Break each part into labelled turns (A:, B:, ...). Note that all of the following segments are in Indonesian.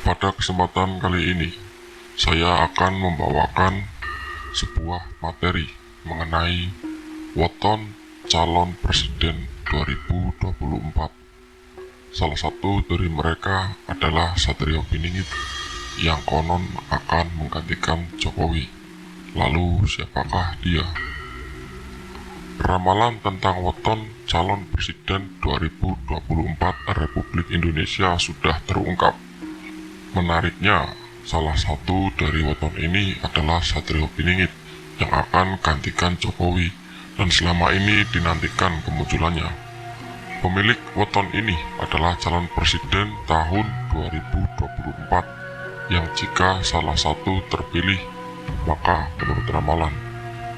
A: Pada kesempatan kali ini, saya akan membawakan sebuah materi mengenai weton calon presiden 2024. Salah satu dari mereka adalah Satrio Piningit yang konon akan menggantikan Jokowi. Lalu siapakah dia? Ramalan tentang weton calon presiden 2024 Republik Indonesia sudah terungkap. Menariknya, salah satu dari weton ini adalah Satrio Piningit yang akan gantikan Jokowi dan selama ini dinantikan kemunculannya. Pemilik weton ini adalah calon presiden tahun 2024 yang jika salah satu terpilih, maka menurut ramalan,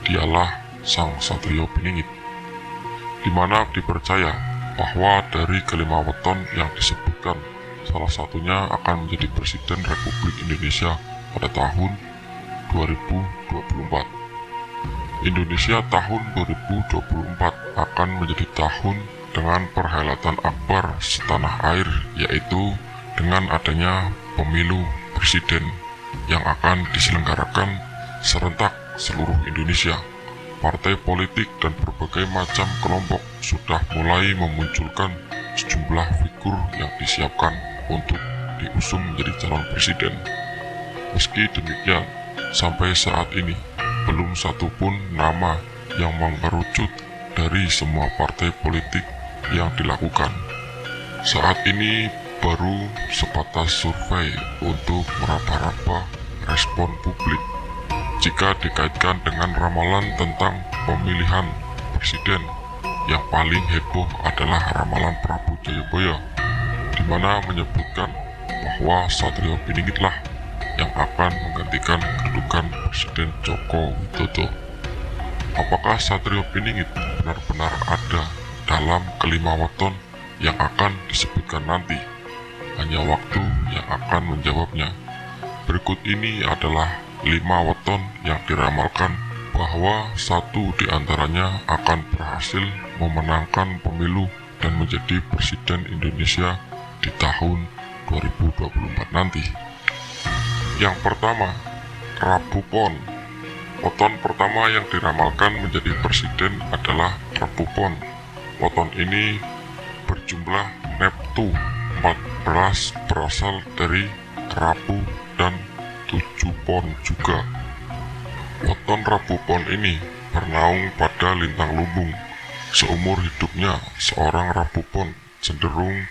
A: dialah sang Satrio Piningit, di mana dipercaya bahwa dari kelima weton yang disebutkan, salah satunya akan menjadi Presiden Republik Indonesia pada tahun 2024. Indonesia tahun 2024 akan menjadi tahun dengan perhelatan akbar setanah air, yaitu dengan adanya pemilu presiden yang akan diselenggarakan serentak seluruh Indonesia. Partai politik dan berbagai macam kelompok sudah mulai memunculkan sejumlah figur yang disiapkan untuk diusung menjadi calon presiden. Meski demikian, sampai saat ini belum satupun nama yang mengerucut dari semua partai politik yang dilakukan. Saat ini baru sebatas survei untuk meraba-raba respon publik. Jika dikaitkan dengan ramalan tentang pemilihan presiden, yang paling heboh adalah ramalan Prabu Jayabaya, di mana menyebutkan bahwa Satrio Piningitlah yang akan menggantikan kedudukan Presiden Joko Widodo. Apakah Satrio Piningit benar-benar ada dalam kelima weton yang akan disebutkan nanti? Hanya waktu yang akan menjawabnya. Berikut ini adalah 5 weton yang diramalkan bahwa satu di antaranya akan berhasil memenangkan pemilu dan menjadi Presiden Indonesia di tahun 2024 nanti. Yang pertama, Rabu Pon. Weton pertama yang diramalkan menjadi presiden adalah Rabu Pon. Weton ini berjumlah Neptu 14 berasal dari Rabu dan 7 Pon juga. Weton Rabu Pon ini bernaung pada lintang lumbung. Seumur hidupnya, seorang Rabu Pon cenderung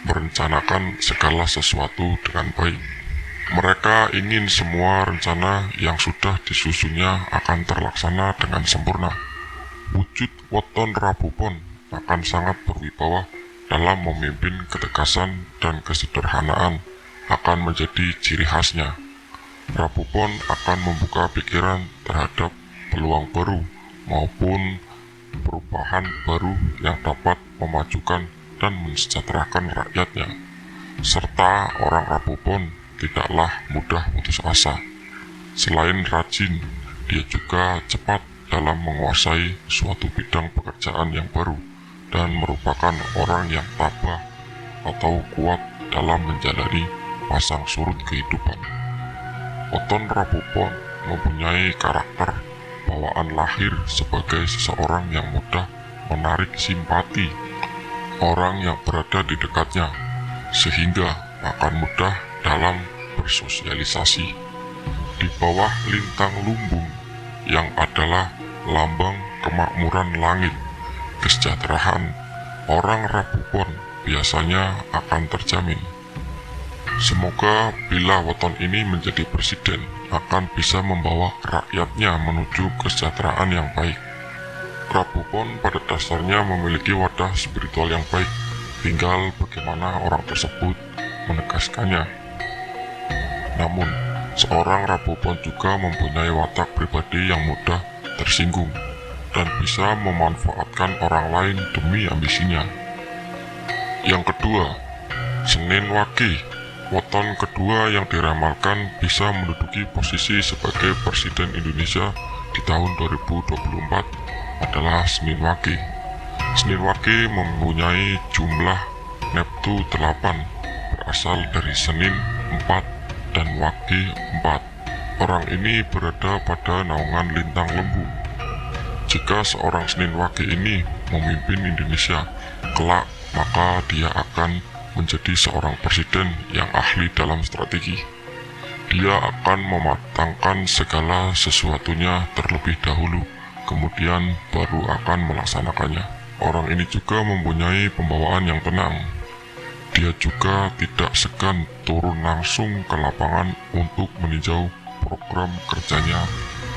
A: merencanakan segala sesuatu dengan baik. Mereka ingin semua rencana yang sudah disusunnya akan terlaksana dengan sempurna. Wujud weton Rabu Pon akan sangat berwibawa dalam memimpin. Ketegasan dan kesederhanaan akan menjadi ciri khasnya. Rabu Pon akan membuka pikiran terhadap peluang baru maupun perubahan baru yang dapat memajukan dan mensejahterakan rakyatnya. Serta orang Rabu Pon tidaklah mudah putus asa. Selain rajin, dia juga cepat dalam menguasai suatu bidang pekerjaan yang baru dan merupakan orang yang tabah atau kuat dalam menjalani pasang surut kehidupan. Weton Rabu Pon mempunyai karakter bawaan lahir sebagai seseorang yang mudah menarik simpati orang yang berada di dekatnya, sehingga akan mudah dalam bersosialisasi. Di bawah lintang lumbung yang adalah lambang kemakmuran langit, kesejahteraan orang Rabu Pon biasanya akan terjamin. Semoga bila weton ini menjadi presiden akan bisa membawa rakyatnya menuju kesejahteraan yang baik. Rabu Pon pada dasarnya memiliki wadah spiritual yang baik, tinggal bagaimana orang tersebut menegaskannya. Namun, seorang Rabu Pon juga mempunyai watak pribadi yang mudah tersinggung dan bisa memanfaatkan orang lain demi ambisinya. Yang kedua, Senin Wage. Weton kedua yang diramalkan bisa menduduki posisi sebagai Presiden Indonesia di tahun 2024 adalah Senin Wage. Senin Wage mempunyai jumlah Neptu 8 berasal dari Senin 4 dan Wage 4. Orang ini berada pada naungan lintang lembu. Jika seorang Senin Wage ini memimpin Indonesia kelak, maka dia akan menjadi seorang presiden yang ahli dalam strategi. Dia akan mematangkan segala sesuatunya terlebih dahulu, kemudian baru akan melaksanakannya. Orang ini juga mempunyai pembawaan yang tenang. Dia juga tidak segan turun langsung ke lapangan untuk meninjau program kerjanya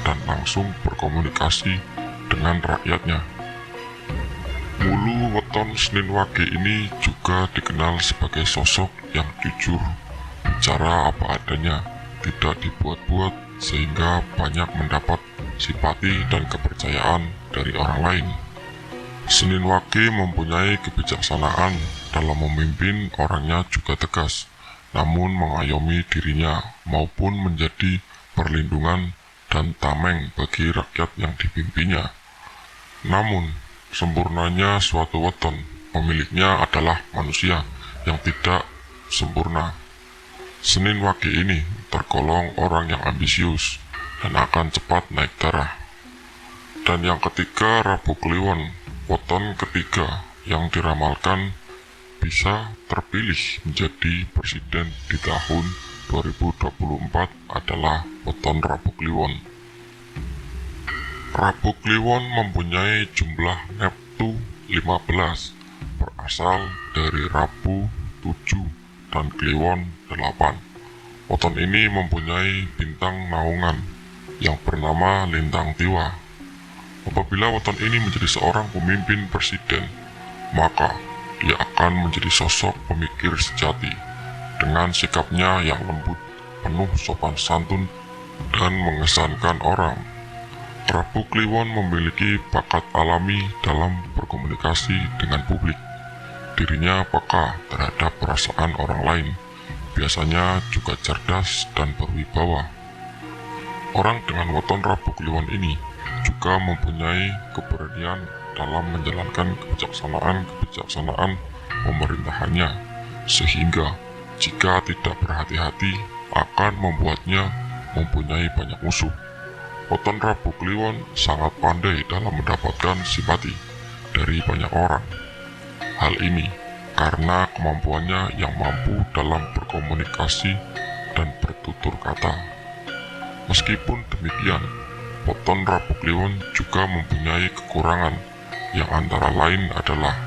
A: dan langsung berkomunikasi dengan rakyatnya. Wulu Weton Senin Wage ini juga dikenal sebagai sosok yang jujur, bicara apa adanya, tidak dibuat-buat, sehingga banyak mendapat simpati dan kepercayaan dari orang lain. Senin Wage mempunyai kebijaksanaan dalam memimpin, orangnya juga tegas, namun mengayomi dirinya maupun menjadi perlindungan dan tameng bagi rakyat yang dipimpinnya. Namun, sempurnanya suatu weton, pemiliknya adalah manusia yang tidak sempurna. Senin Wage ini tergolong orang yang ambisius dan akan cepat naik darah. Dan yang ketiga, Rabu Kliwon, weton ketiga yang diramalkan bisa terpilih menjadi presiden di tahun 2024 adalah weton Rabu Kliwon. Rabu Kliwon mempunyai jumlah neptu 15, berasal dari Rabu 7 dan Kliwon 8. Weton ini mempunyai bintang naungan yang bernama Lintang Tiwa. Apabila weton ini menjadi seorang pemimpin presiden, maka dia akan menjadi sosok pemikir sejati dengan sikapnya yang lembut, penuh sopan santun, dan mengesankan orang. Rabu Kliwon memiliki bakat alami dalam berkomunikasi dengan publik. Dirinya peka terhadap perasaan orang lain, biasanya juga cerdas dan berwibawa. Orang dengan weton Rabu Kliwon ini juga mempunyai keberanian dalam menjalankan kebijaksanaan pemerintahannya, sehingga jika tidak berhati-hati akan membuatnya mempunyai banyak musuh. Weton Rabu Kliwon sangat pandai dalam mendapatkan simpati dari banyak orang. Hal ini karena kemampuannya yang mampu dalam berkomunikasi dan bertutur kata. Meskipun demikian, weton Rabu Kliwon juga mempunyai kekurangan yang antara lain adalah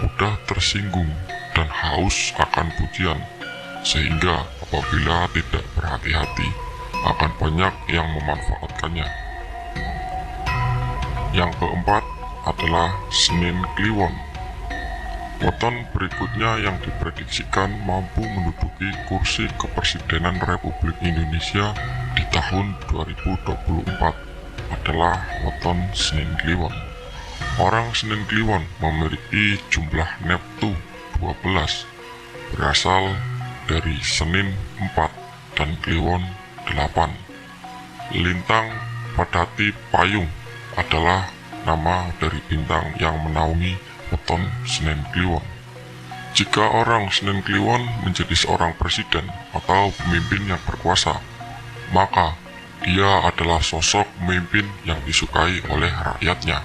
A: mudah tersinggung dan haus akan pujian, sehingga apabila tidak berhati-hati akan banyak yang memanfaatkannya. Yang keempat adalah Senin Kliwon. Weton berikutnya yang diprediksikan mampu menduduki kursi kepresidenan Republik Indonesia di tahun 2024 adalah weton Senin Kliwon. Orang Senin Kliwon memiliki jumlah neptu 12, berasal dari Senin 4 dan Kliwon 8. Lintang Padati Payung adalah nama dari bintang yang menaungi weton Senin Kliwon. Jika orang Senin Kliwon menjadi seorang presiden atau pemimpin yang berkuasa, maka dia adalah sosok pemimpin yang disukai oleh rakyatnya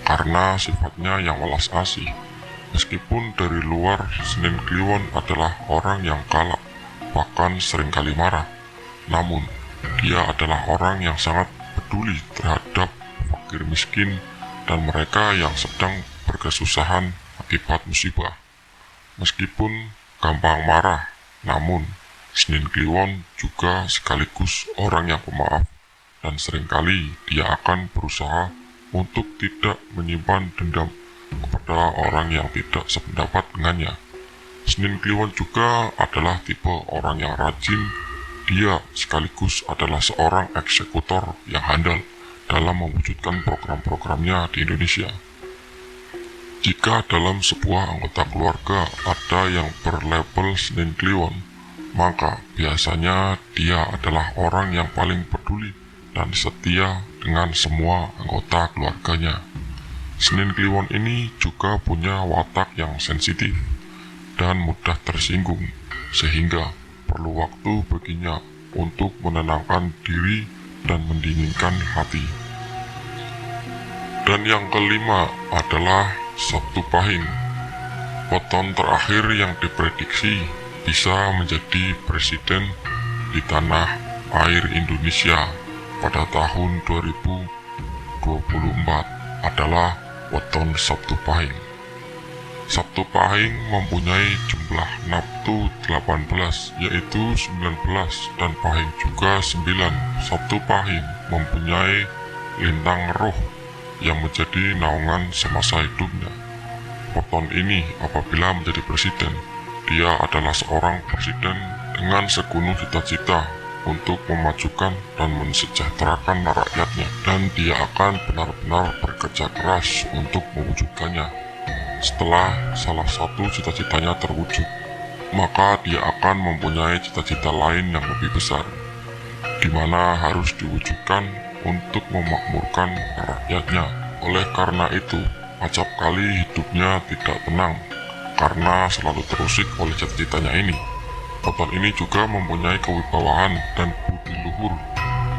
A: karena sifatnya yang welas asih. Meskipun dari luar Senin Kliwon adalah orang yang galak, bahkan seringkali marah, namun dia adalah orang yang sangat peduli terhadap fakir miskin dan mereka yang sedang berkesusahan akibat musibah. Meskipun gampang marah, namun Senin Kliwon juga sekaligus orang yang pemaaf, dan seringkali dia akan berusaha untuk tidak menyimpan dendam kepada orang yang tidak sependapat dengannya. Senin Kliwon juga adalah tipe orang yang rajin. Dia sekaligus adalah seorang eksekutor yang handal dalam mewujudkan program-programnya di Indonesia. Jika dalam sebuah anggota keluarga ada yang berlabel Senin Kliwon, maka biasanya dia adalah orang yang paling peduli dan setia dengan semua anggota keluarganya. Senin Kliwon ini juga punya watak yang sensitif dan mudah tersinggung, sehingga perlu waktu baginya untuk menenangkan diri dan mendinginkan hati. Dan yang kelima adalah Sabtu Pahing, weton terakhir yang diprediksi bisa menjadi presiden di tanah air Indonesia pada tahun 2024 adalah weton Sabtu Pahing. Sabtu Pahing mempunyai jumlah naftu 18, yaitu 19, dan Pahing juga 9. Sabtu Pahing mempunyai lintang roh yang menjadi naungan semasa hidupnya. Weton ini apabila menjadi presiden, dia adalah seorang presiden dengan segunung cita-cita untuk memajukan dan mensejahterakan rakyatnya, dan dia akan benar-benar bekerja keras untuk mewujudkannya. Setelah salah satu cita-citanya terwujud, maka dia akan mempunyai cita-cita lain yang lebih besar, di mana harus diwujudkan untuk memakmurkan rakyatnya. Oleh karena itu, acap kali hidupnya tidak tenang, karena selalu terusik oleh cita-citanya ini. Weton ini juga mempunyai kewibawaan dan budi luhur,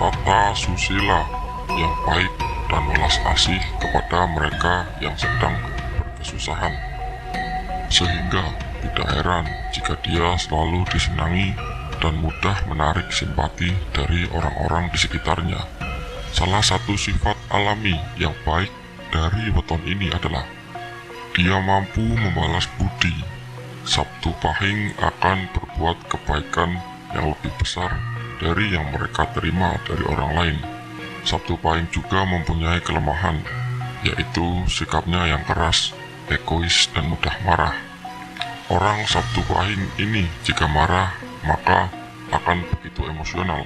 A: tata susila yang baik, dan welas asih kepada mereka yang sedang kesusahan, sehingga tidak heran jika dia selalu disenangi dan mudah menarik simpati dari orang-orang di sekitarnya. Salah satu sifat alami yang baik dari weton ini adalah dia mampu membalas budi. Sabtu Pahing akan berbuat kebaikan yang lebih besar dari yang mereka terima dari orang lain. Sabtu Pahing juga mempunyai kelemahan, yaitu sikapnya yang keras, egois, dan mudah marah. Orang Sabtu Pahing ini jika marah maka akan begitu emosional.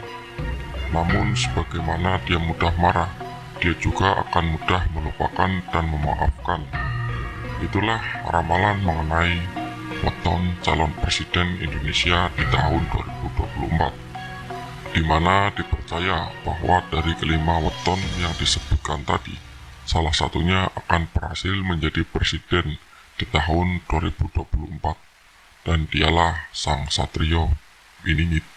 A: Namun sebagaimana dia mudah marah, dia juga akan mudah melupakan dan memaafkan. Itulah ramalan mengenai weton calon presiden Indonesia di tahun 2024, di mana dipercaya bahwa dari kelima weton yang disebutkan tadi, salah satunya akan berhasil menjadi presiden di tahun 2024, dan dialah Sang Satrio Winingit.